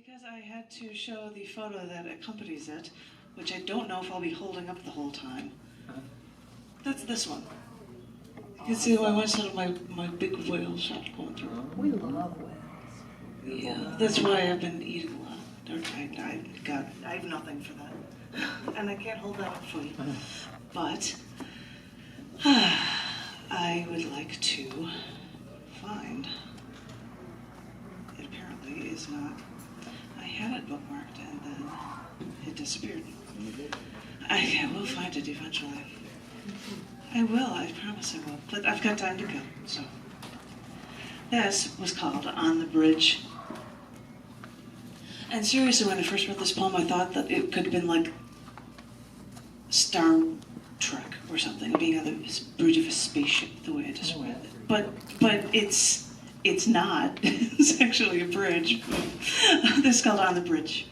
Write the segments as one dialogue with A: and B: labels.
A: Because I had to show the photo that accompanies it, which I don't know if I'll be holding up the whole time. That's this one. You can see my one side of my big whale shot going through.
B: We love whales.
A: Yeah, that's why I've been eating a lot. I have nothing for that. And I can't hold that up for you. But I would like to find, it apparently is not, I had it bookmarked and then it disappeared. I will find it eventually. I will, I promise I will. But I've got time to go, so. This was called On the Bridge. And seriously, when I first wrote this poem, I thought that it could have been like Star Trek or something, being on the bridge of a spaceship, the way I described it. But it's not. It's actually a bridge. This is called On the Bridge.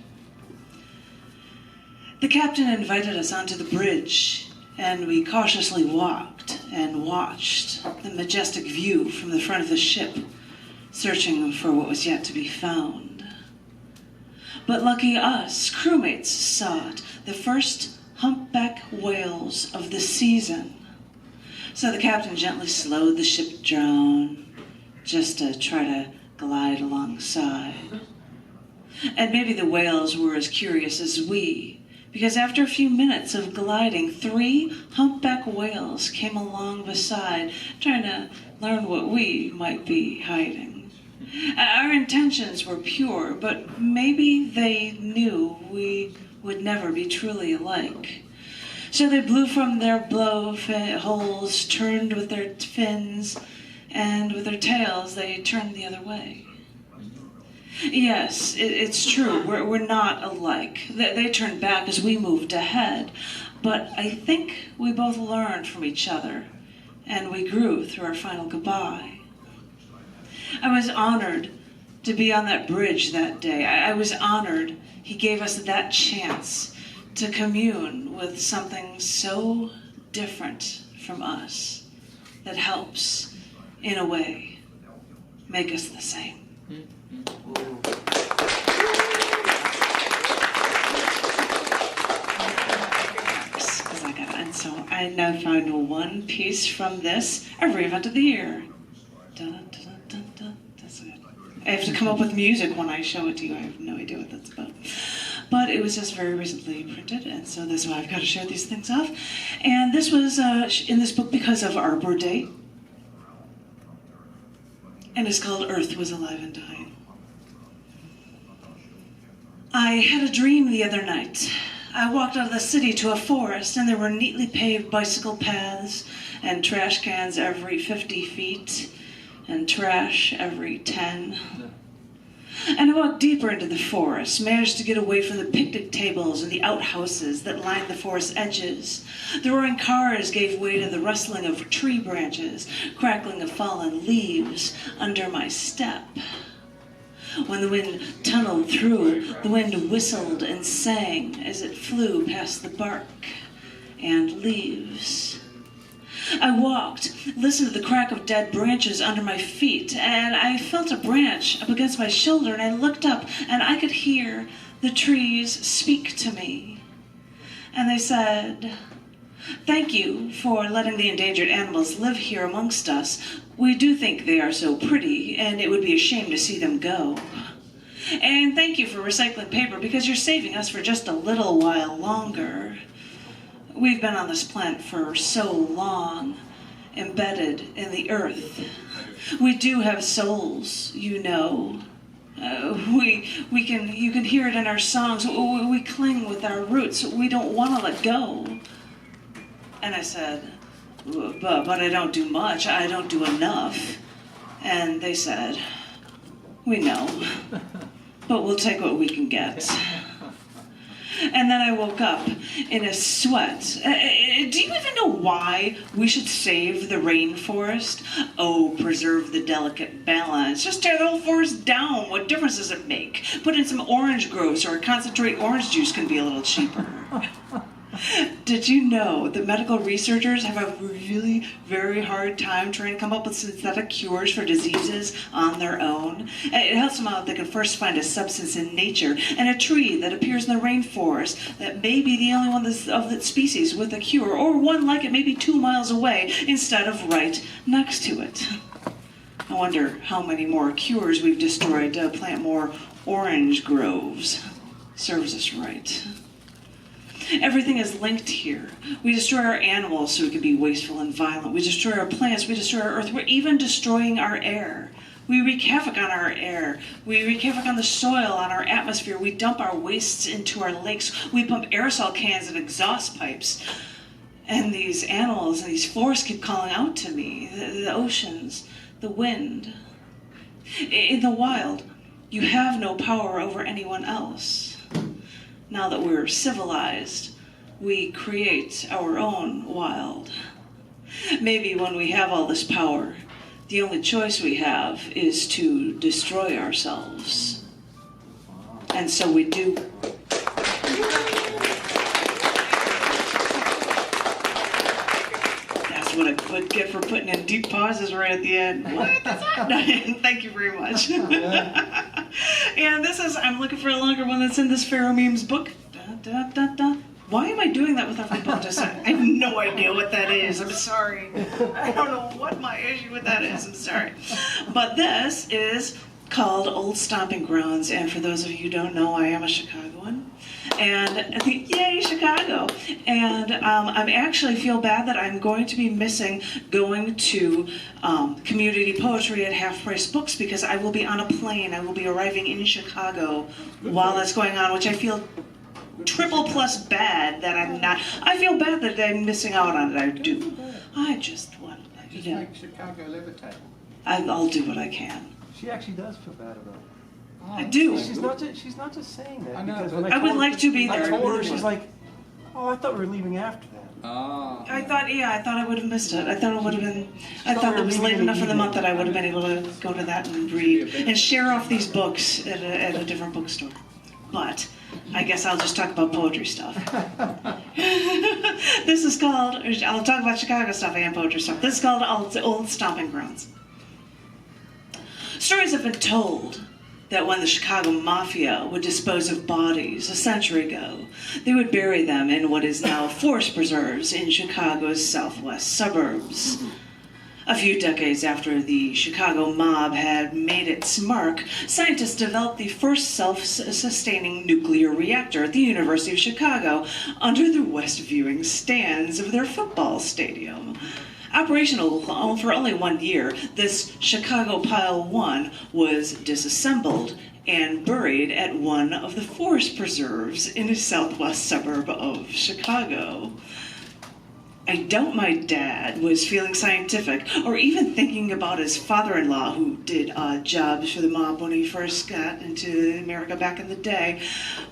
A: The captain invited us onto the bridge, and we cautiously walked and watched the majestic view from the front of the ship, searching for what was yet to be found. But lucky us, crewmates sought the first humpback whales of the season. So the captain gently slowed the ship down, just to try to glide alongside. And maybe the whales were as curious as we, because after a few minutes of gliding, 3 humpback whales came along beside, trying to learn what we might be hiding. Our intentions were pure, but maybe they knew we would never be truly alike. So they blew from their blowholes, turned with their fins, and with their tails they turned the other way. Yes, it's true, we're not alike. They turned back as we moved ahead, but I think we both learned from each other, and we grew through our final goodbye. I was honored to be on that bridge that day. I was honored he gave us that chance to commune with something so different from us that helps, in a way, make us the same. And so I now find one piece from this every event of the year. Dun, dun, dun, dun. That's it. I have to come up with music when I show it to you. I have no idea what that's about. But it was just very recently printed, and so that's why I've got to share these things off. And this was in this book because of Arbor Day. And it's called Earth Was Alive and Dying. I had a dream the other night. I walked out of the city to a forest, and there were neatly paved bicycle paths and trash cans every 50 feet and trash every 10. And I walked deeper into the forest, managed to get away from the picnic tables and the outhouses that lined the forest edges. The roaring cars gave way to the rustling of tree branches, crackling of fallen leaves under my step. When the wind tunneled through, the wind whistled and sang as it flew past the bark and leaves. I walked, listened to the crack of dead branches under my feet, and I felt a branch up against my shoulder, and I looked up, and I could hear the trees speak to me. And they said, "Thank you for letting the endangered animals live here amongst us. We do think they are so pretty, and it would be a shame to see them go. And thank you for recycling paper, because you're saving us for just a little while longer. We've been on this planet for so long, embedded in the earth. We do have souls, you know. You can hear it in our songs. We cling with our roots. We don't want to let go." And I said, but I don't do much. I don't do enough. And they said, "We know, but we'll take what we can get." And then I woke up in a sweat. Do you even know why we should save the rainforest? Oh, preserve the delicate balance. Just tear the whole forest down. What difference does it make? Put in some orange groves, or concentrate orange juice can be a little cheaper. Did you know that medical researchers have a really very hard time trying to come up with synthetic cures for diseases on their own? It helps them out if they can first find a substance in nature and a tree that appears in the rainforest that may be the only one of its species with a cure, or one like it maybe 2 miles away instead of right next to it. I wonder how many more cures we've destroyed to plant more orange groves. Serves us right. Everything is linked here. We destroy our animals so we can be wasteful and violent. We destroy our plants. We destroy our earth. We're even destroying our air. We wreak havoc on our air. We wreak havoc on the soil, on our atmosphere. We dump our wastes into our lakes. We pump aerosol cans and exhaust pipes. And these animals and these forests keep calling out to me. The oceans, the wind. In the wild, you have no power over anyone else. Now that we're civilized, we create our own wild. Maybe when we have all this power, the only choice we have is to destroy ourselves. And so we do. That's what I would get for putting in deep pauses right at the end. What? That's not Thank you very much. And this is, I'm looking for a longer one that's in this Pharaoh Memes book. Why am I doing that with every book? I have no idea what that is. I'm sorry. I don't know what my issue with that is. I'm sorry. But this is called Old Stomping Grounds. And for those of you who don't know, I am a Chicagoan. And I think, yay, Chicago. And I actually feel bad that I'm going to be missing going to community poetry at Half Price Books, because I will be on a plane. I will be arriving in Chicago while that's going on, which I feel triple plus bad that I'm not. I feel bad that I'm missing out on it. I do. I just want to,
B: Just make Chicago levitate.
A: I'll do what I can.
C: She actually does feel bad about it.
B: Oh,
A: I do.
C: She's not just saying that.
B: I know,
C: because
B: but
C: when
A: I would like to be
C: I
A: there.
C: told her, she's like, oh, I thought we were leaving after that.
B: Oh.
A: I thought I would have missed it. I thought it would have been, I
C: thought
A: thought
C: we
A: it
C: were
A: was
C: leaving
A: late
C: in the
A: enough in the month that I
C: evening.
A: would have been able to go to that and read and share off these books at a different bookstore. But I guess I'll just talk about poetry stuff. This is called, I'll talk about Chicago stuff and poetry stuff. This is called Old Stomping Grounds. Stories have been told that when the Chicago Mafia would dispose of bodies a century ago, they would bury them in what is now forest preserves in Chicago's southwest suburbs. A few decades after the Chicago mob had made its mark, scientists developed the first self-sustaining nuclear reactor at the University of Chicago under the west viewing stands of their football stadium. Operational for only 1 year, this Chicago Pile 1 was disassembled and buried at one of the forest preserves in a southwest suburb of Chicago. I doubt my dad was feeling scientific or even thinking about his father-in-law, who did odd jobs for the mob when he first got into America back in the day.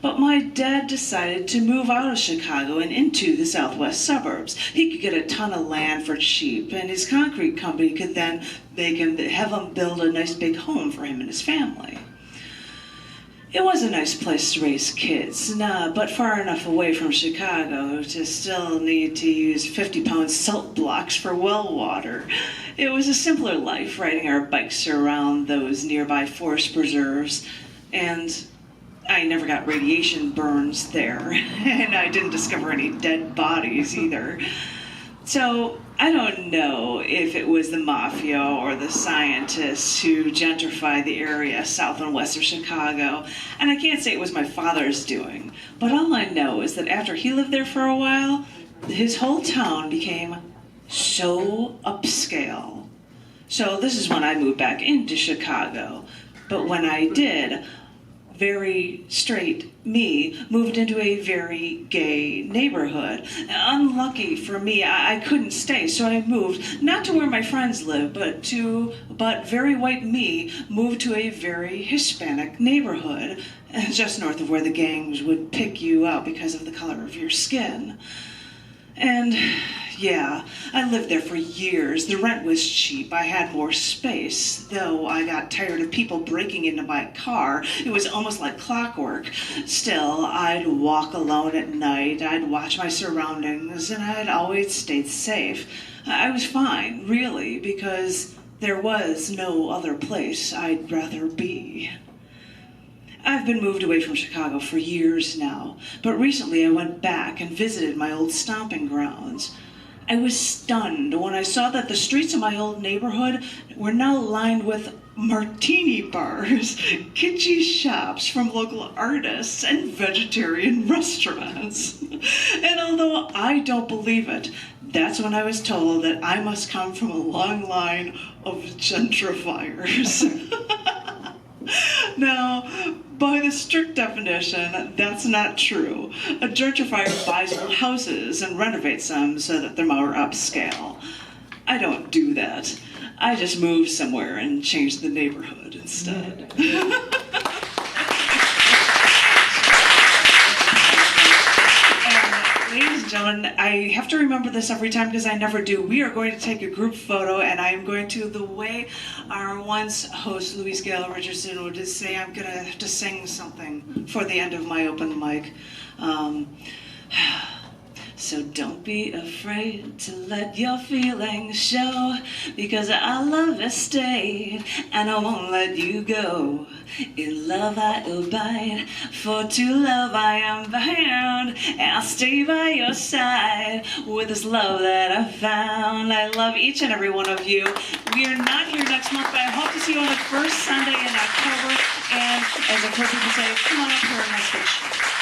A: But my dad decided to move out of Chicago and into the southwest suburbs. He could get a ton of land for cheap, and his concrete company could then have him build a nice big home for him and his family. It was a nice place to raise kids, but far enough away from Chicago to still need to use 50-pound salt blocks for well water. It was a simpler life riding our bikes around those nearby forest preserves, and I never got radiation burns there, and I didn't discover any dead bodies either. So I don't know if it was the mafia or the scientists who gentrified the area south and west of Chicago, and I can't say it was my father's doing, but all I know is that after he lived there for a while, his whole town became so upscale. So this is when I moved back into Chicago, but when I did, very straight me moved into a very gay neighborhood. Unlucky for me, I couldn't stay, so I moved not to where my friends live, but very white me moved to a very Hispanic neighborhood, just north of where the gangs would pick you out because of the color of your skin. And Yeah, I lived there for years. The rent was cheap. I had more space. Though I got tired of people breaking into my car, it was almost like clockwork. Still, I'd walk alone at night, I'd watch my surroundings, and I'd always stayed safe. I was fine, really, because there was no other place I'd rather be. I've been moved away from Chicago for years now, but recently I went back and visited my old stomping grounds. I was stunned when I saw that the streets of my old neighborhood were now lined with martini bars, kitschy shops from local artists, and vegetarian restaurants. And although I don't believe it, that's when I was told that I must come from a long line of gentrifiers. Now, by the strict definition, that's not true. A gentrifier buys old houses and renovates them so that they're more upscale. I don't do that. I just move somewhere and change the neighborhood instead. Ladies and gentlemen, I have to remember this every time because I never do. We are going to take a group photo, and I am going to, the way our once host, Louise Gale Richardson, would just say, I'm going to have to sing something for the end of my open mic. So don't be afraid to let your feelings show, because our love has stayed and I won't let you go. In love I abide, for to love I am bound, and I'll stay by your side with this love that I found. I love each and every one of you. We are not here next month, but I hope to see you on the first Sunday in October, and as I've heard people say, come on up here and let's fish.